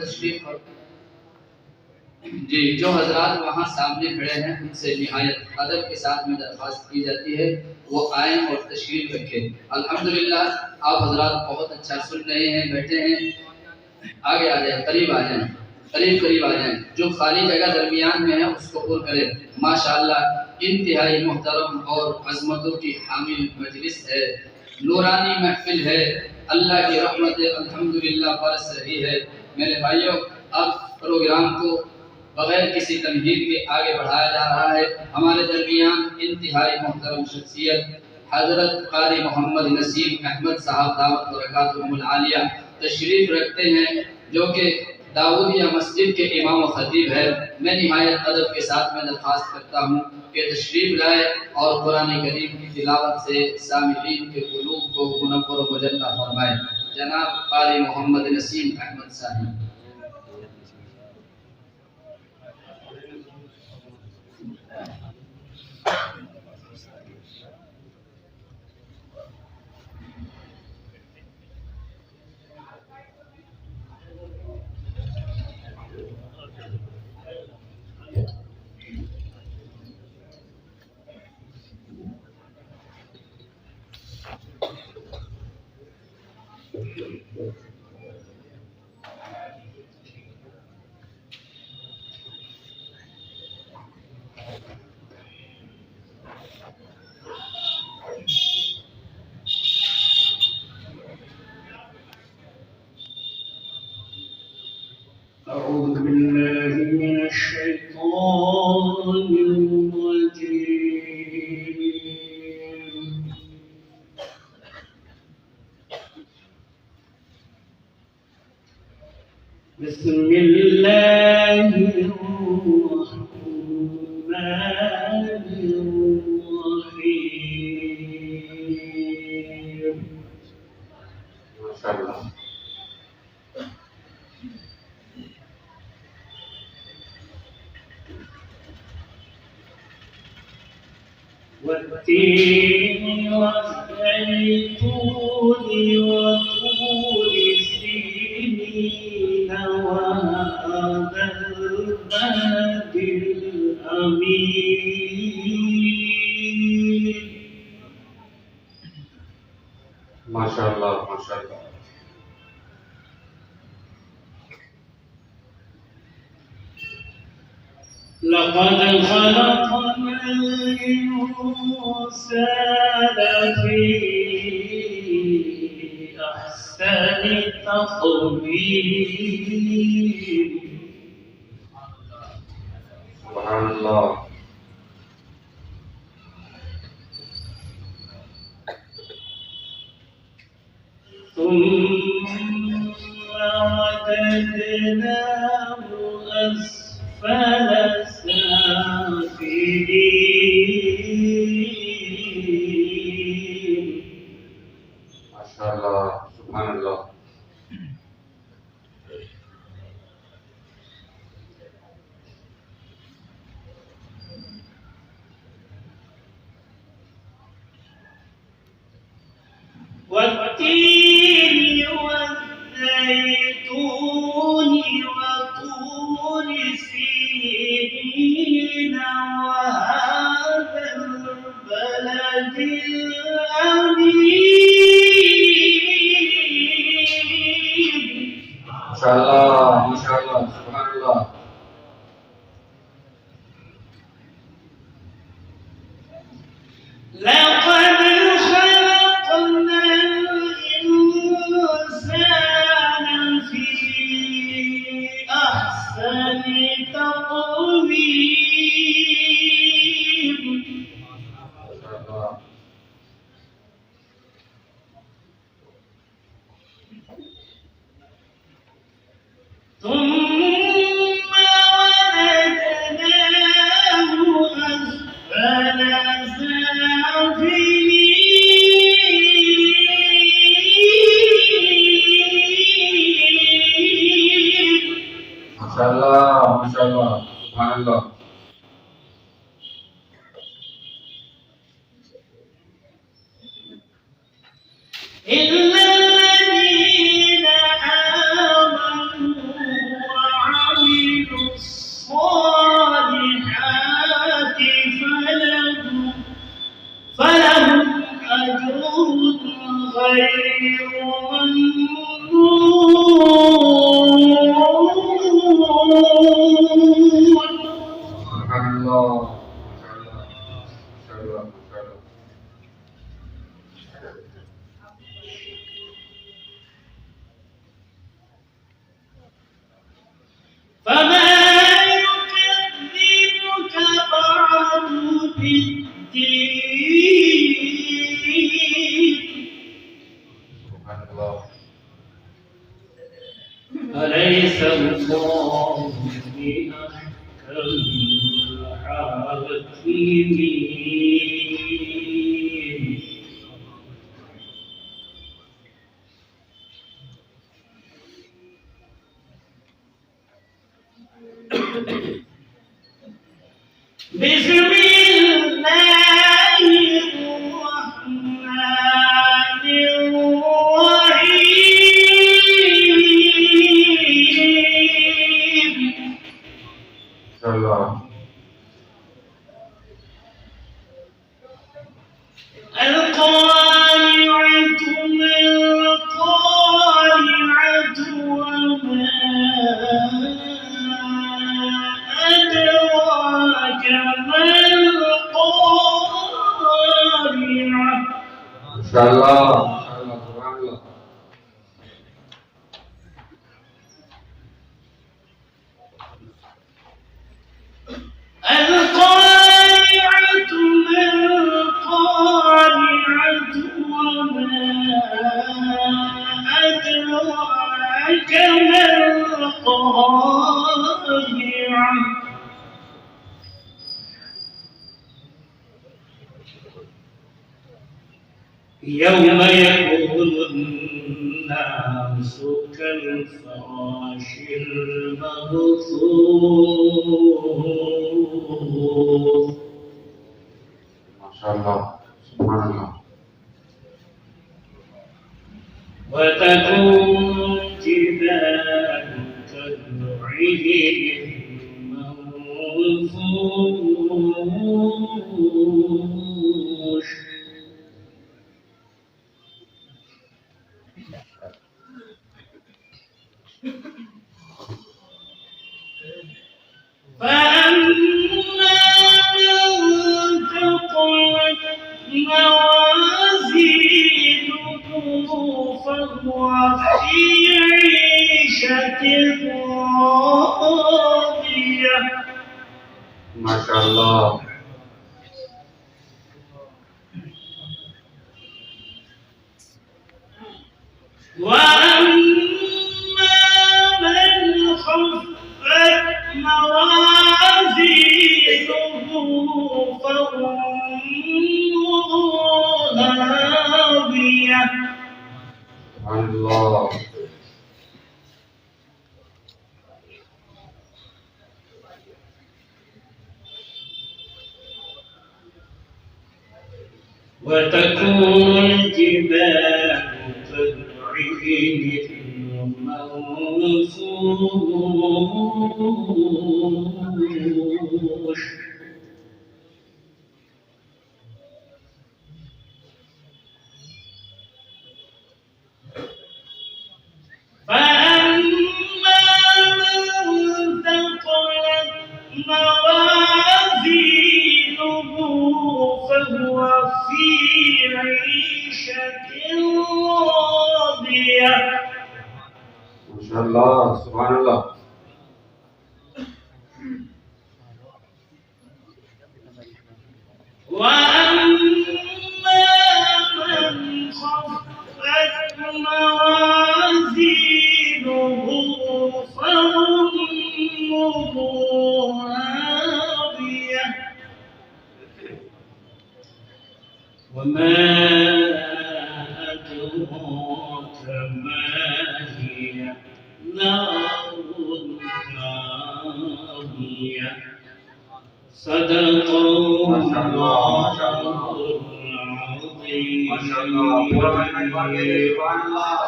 तशरीफ जी, जो हजरात वहाँ सामने खड़े हैं उनसे निहायत अदब के साथ में दरख्वास्त की जाती है वो आए और तशरीफ रखें। अल्हम्दुलिल्लाह आप हजरात बहुत अच्छा सुन रहे हैं, बैठे हैं, आगे आ जाए, करीब आ जाए, करीब आ जाए। जो खाली जगह दरमियान में है उसको पुर करें। माशाअल्लाह इंतहाई मुहतरम और अजमतों की हामिल मजलिस है, नूरानी महफिल है, अल्लाह की रहमत अल्हम्दुलिल्लाह बरस रही है। मेरे भाइयों, अब प्रोग्राम को बगैर किसी तमहीद के आगे बढ़ाया जा रहा है। हमारे दरमियान इंतहाई मोहतरम शख्सियत हजरत कारी मोहम्मद नसीम अहमद साहब दावत बरकातुहुल आलिया तशरीफ रखते हैं, जो कि दाऊदिया मस्जिद के इमाम व खतीब है। मैं निहायत अदब के साथ में दरख्वास्त करता हूँ कि तशरीफ लाए और कुरान करीम की तिलावत से सामिईन के क़ुलूब को मुनव्वर व मुजल्ला फरमाए। जनाब कारी मोहम्मद नसीम अहमद साहब। أعوذ بالله من الشيطان الرجيم. بسم الله الرحمن الرحيم. ما شاء الله. والتين والزيتون وطور سينين وهذا البلد الأمين. ما شاء الله ما شاء الله. لقد خلقنا الإنسان في أحسن تقويم. سبحان الله. ثم رددناه أسفل سافلين. ما شاء الله سبحان الله. والتين والزيتون وطور سينين وهذا البلد الأمين. ما شاء الله ما شاء الله سبحان الله. لقد خلقنا الإنسان في أحسن تقويم. ثم رددناه أسفل سافلين. ما شاء الله ما شاء الله سبحان الله. إلا الذين آمنوا أليس الله بأحكم الحاكمين. بسم الله الرحمن الرحيم. الله القارعة ما القارعة وما أدراك ما القارعة. ما شاء الله سبحان الله. القارعة ما القارعة وما أدراك ما القارعة. يوم يكون الناس كالفراش المبثوث. ما شاء الله سبحان الله. وتكون الجبال كالعهن المنفوش. فأما من ثقلت موازينه فهو في عيشة راضية. ما شاء الله. وأما من خفت موازينه فأمه هاوية. سبحان الله. وتكون الجبال كالعهن المنفوش. فأما من ثقلت موازينه فهو في عيشة راضية. ما شاء الله سبحان الله. وأما من خفت موازينه فأمه هاوية. وما أدراك ما هي نار حامية. صدق ما شاء الله ما شاء الله الله العظيم. ما شاء الله. سبحان الله.